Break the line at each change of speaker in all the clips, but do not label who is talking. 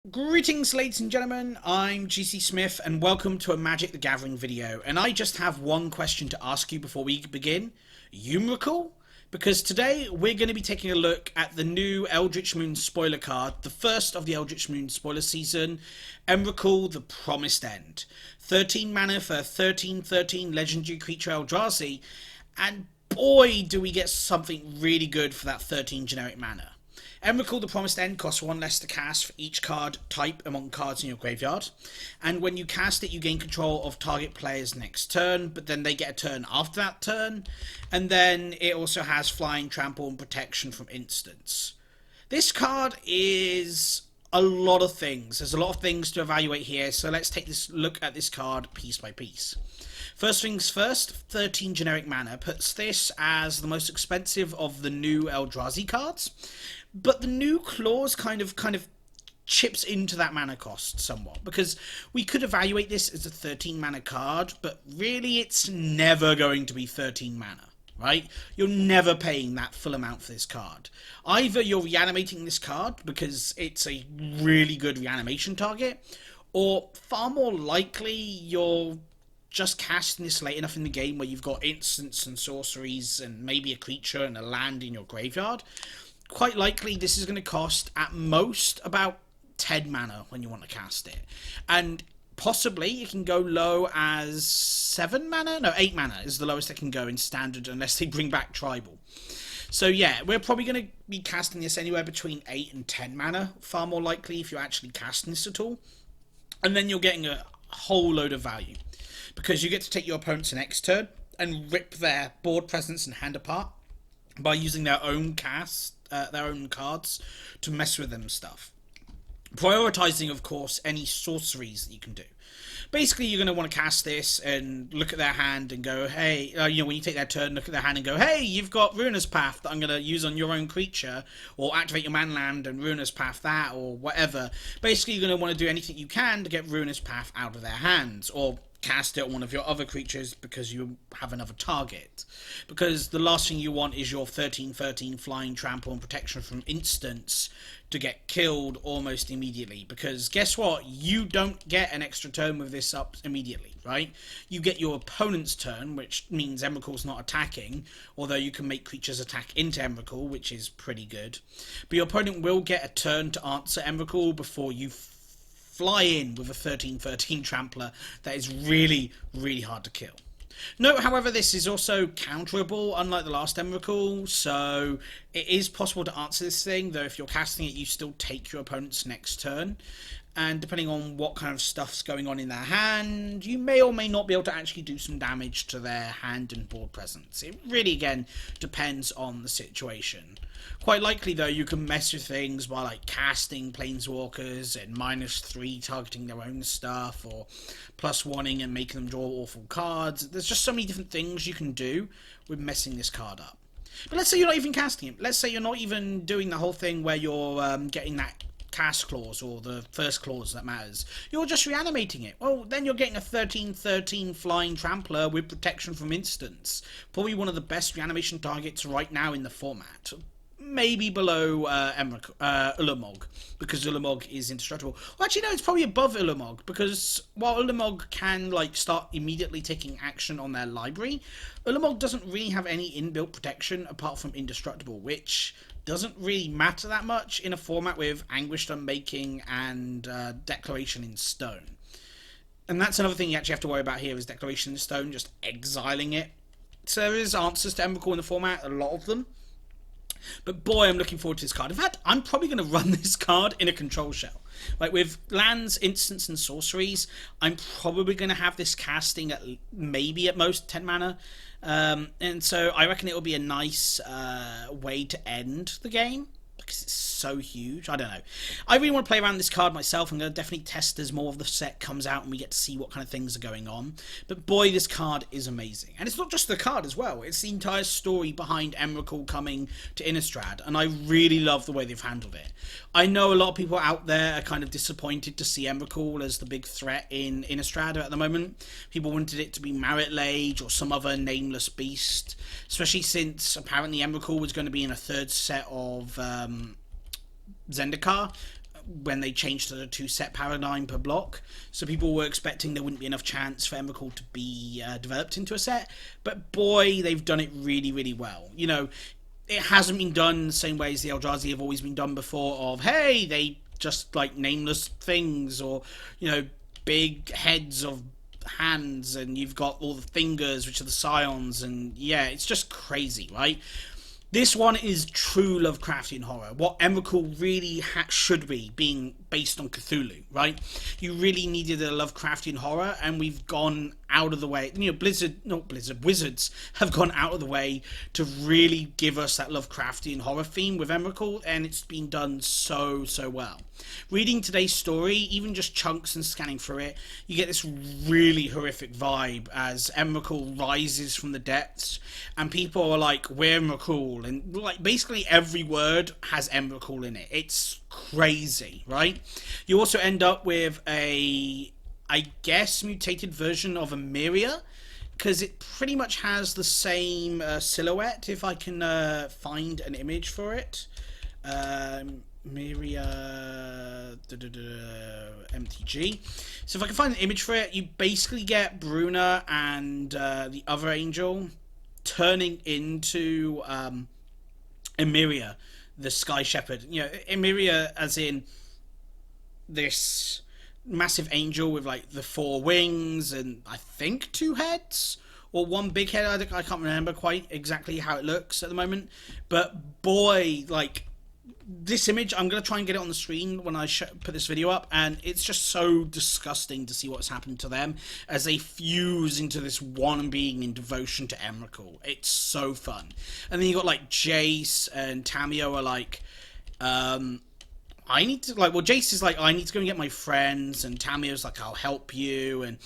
Greetings, ladies and gentlemen. I'm GC Smith, and welcome to a Magic the Gathering video. And I just have one question to ask you before we begin. Emrakul? Because today we're going to be taking a look at the new Eldritch Moon spoiler card, the first of the Eldritch Moon spoiler season, Emrakul, the Promised End. 13 mana for a 13/13 legendary creature Eldrazi, and boy do we get something really good for that 13 generic mana. Emrakul the Promised End costs one less to cast for each card type among cards in your graveyard, and when you cast it you gain control of target player's next turn, but then they get a turn after that turn, and then it also has flying, trample and protection from instants. This card is a lot of things. There's a lot of things to evaluate here, so let's take this look at this card piece by piece. First things first, 13 generic mana puts this as the most expensive of the new Eldrazi cards, but the new clause kind of chips into that mana cost somewhat, because we could evaluate this as a 13 mana card, but really it's never going to be 13 mana. Right? You're never paying that full amount for this card. Either you're reanimating this card because it's a really good reanimation target, or far more likely you're just casting this late enough in the game where you've got instants and sorceries and maybe a creature and a land in your graveyard. Quite likely this is going to cost at most about 10 mana when you want to cast it. And possibly you can go low as 7 mana? No, 8 mana is the lowest it can go in standard unless they bring back tribal. So yeah, we're probably going to be casting this anywhere between 8 and 10 mana, far more likely if you're actually casting this at all. And then you're getting a whole load of value, because you get to take your opponent's next turn and rip their board presence and hand apart by using their own their own cards to mess with them stuff. Prioritizing, of course, any sorceries that you can do. Basically, you're going to want to cast this and look at their hand and go, hey, when you take their turn, look at their hand and go, hey, you've got Ruinous Path that I'm going to use on your own creature, or activate your man land and Ruinous Path that, or whatever. Basically, you're going to want to do anything you can to get Ruinous Path out of their hands, or cast it on one of your other creatures because you have another target. Because the last thing you want is your 13/13 flying, trample and protection from instants to get killed almost immediately. Because guess what? You don't get an extra turn with this up immediately, right? You get your opponent's turn, which means Emrakul's not attacking, although you can make creatures attack into Emrakul, which is pretty good. But your opponent will get a turn to answer Emrakul before you fly in with a 13/13 trampler that is really, really hard to kill. Note, however, this is also counterable, unlike the last Emrakul, so it is possible to answer this thing, though if you're casting it, you still take your opponent's next turn. And depending on what kind of stuff's going on in their hand, you may or may not be able to actually do some damage to their hand and board presence. It really, again, depends on the situation. Quite likely, though, you can mess with things by like casting Planeswalkers and -3 targeting their own stuff, or +1ing and making them draw awful cards. There's just so many different things you can do with messing this card up. But let's say you're not even casting it. Let's say you're not even doing the whole thing where you're getting that cast clause, or the first clause that matters. You're just reanimating it. Well, then you're getting a 13/13 flying trampler with protection from instants. Probably one of the best reanimation targets right now in the format. Maybe below Ulamog, because Ulamog is indestructible. Well, actually, no, it's probably above Ulamog, because while Ulamog can start immediately taking action on their library, Ulamog doesn't really have any inbuilt protection apart from indestructible, which doesn't really matter that much in a format with Anguished Unmaking and Declaration in Stone. And that's another thing you actually have to worry about here, is Declaration in Stone, just exiling it. So there is answers to Emrakul in the format, a lot of them. But boy, I'm looking forward to this card. In fact, I'm probably going to run this card in a control shell. Like with lands, instants, and sorceries, I'm probably going to have this casting at maybe at most 10 mana. And so I reckon it'll be a nice way to end the game, because it's so huge. I don't know. I really want to play around this card myself. I'm going to definitely test as more of the set comes out and we get to see what kind of things are going on. But boy, this card is amazing. And it's not just the card as well. It's the entire story behind Emrakul coming to Innistrad. And I really love the way they've handled it. I know a lot of people out there are kind of disappointed to see Emrakul as the big threat in Innistrad at the moment. People wanted it to be Marit Lage or some other nameless beast. Especially since apparently Emrakul was going to be in a third set of Zendikar, when they changed to the 2-set paradigm per block. So people were expecting there wouldn't be enough chance for Emrakul to be developed into a set. But boy, they've done it really, really well. You know, it hasn't been done the same way as the Eldrazi have always been done before, of, hey, they just like nameless things, or, you know, big heads of hands, and you've got all the fingers, which are the scions, and yeah, it's just crazy, right? This one is true Lovecraftian horror. What Emrakul really should be, being based on Cthulhu, right? You really needed a Lovecraftian horror, and we've gone out of the way. You know, Wizards have gone out of the way to really give us that Lovecraftian horror theme with Emrakul, and it's been done so, so well. Reading today's story, even just chunks and scanning through it, you get this really horrific vibe as Emrakul rises from the depths, and people are like, we're Emrakul, and like basically every word has Emrakul in it. It's crazy, right? You also end up with a, I guess, mutated version of Emeria, because it pretty much has the same silhouette, if I can find an image for it. Emeria MTG. So if I can find an image for it, you basically get Bruna and the other angel turning into Emeria, the Sky Shepherd. You know, Emeria as in this massive angel with like the 4 wings and I think 2 heads, or 1 big head. I can't remember quite exactly how it looks at the moment, but boy, like, this image, I'm going to try and get it on the screen when I put this video up, and it's just so disgusting to see what's happened to them as they fuse into this one being in devotion to Emrakul. It's so fun. And then you got like Jace and Tamio are like, I need to, like, well, Jace is like, I need to go and get my friends, and Tamio's like, I'll help you, and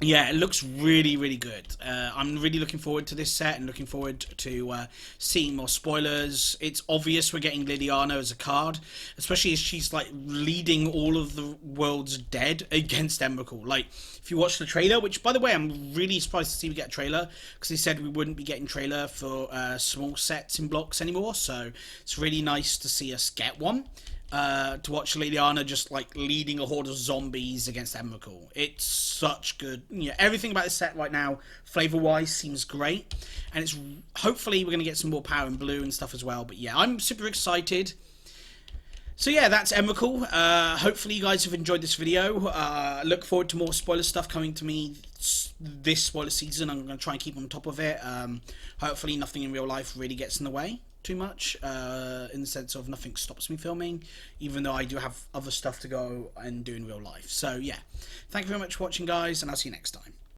yeah, it looks really, really good. I'm really looking forward to this set and looking forward to seeing more spoilers. It's obvious we're getting Liliana as a card, especially as she's like leading all of the world's dead against Emrakul. Like, if you watch the trailer, which by the way, I'm really surprised to see we get a trailer, because they said we wouldn't be getting trailer for small sets in blocks anymore, so it's really nice to see us get one. To watch Liliana just like leading a horde of zombies against Emrakul. It's such good. You know, everything about this set right now, flavor wise, seems great, and it's hopefully we're going to get some more power in blue and stuff as well. But yeah, I'm super excited. So yeah, that's Emrakul. Hopefully you guys have enjoyed this video. Look forward to more spoiler stuff coming to me this spoiler season. I'm going to try and keep on top of it. Hopefully nothing in real life really gets in the way too much, in the sense of nothing stops me filming, even though I do have other stuff to go and do in real life. So yeah, thank you very much for watching, guys, and I'll see you next time.